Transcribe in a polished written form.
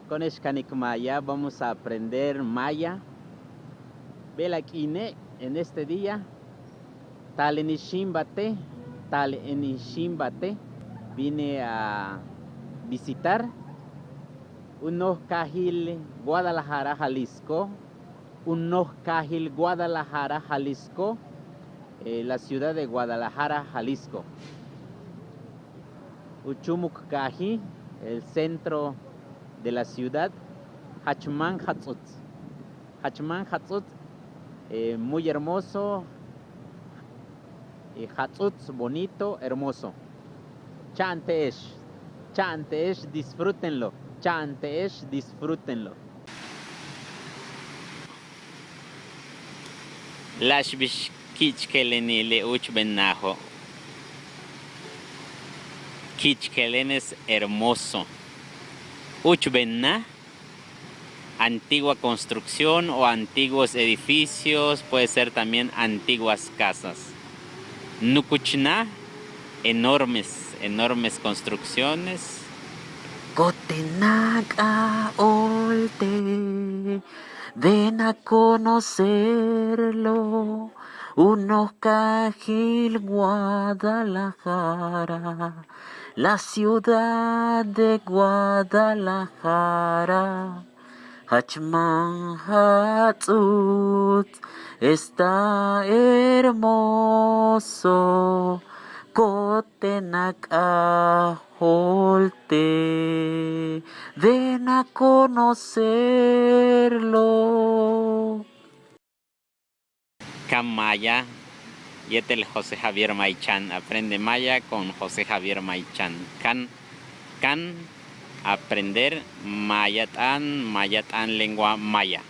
Con Escanic Maya vamos a aprender maya. Vela Kine en este día. Tal en Ishimbate, vine a visitar unos Cajil Guadalajara, Jalisco. Unos Cajil Guadalajara, Jalisco. La ciudad de Guadalajara, Jalisco. Uchumuk Caji, el centro de la ciudad. Hachman Hatzut. Hachman Hatzut, muy hermoso. Hatzut, bonito, hermoso. Chanteesh, disfrútenlo. Chanteesh, disfrútenlo. Lashbish Kichkeleni le uchbenajo. Kichkelen es hermoso. Uchbenna, antigua construcción o antiguos edificios, puede ser también antiguas casas. Nukuchna, enormes construcciones. Cotenaca Olte, ven a conocerlo. Unos Cajil Guadalajara, la ciudad de Guadalajara. Hachman Hatzut está hermoso. Cotenaca Holte, ven a conocerlo. Can Maya, Yetel José Javier Maichan, aprende Maya con José Javier Maichan. Can aprender Mayatán, lengua maya.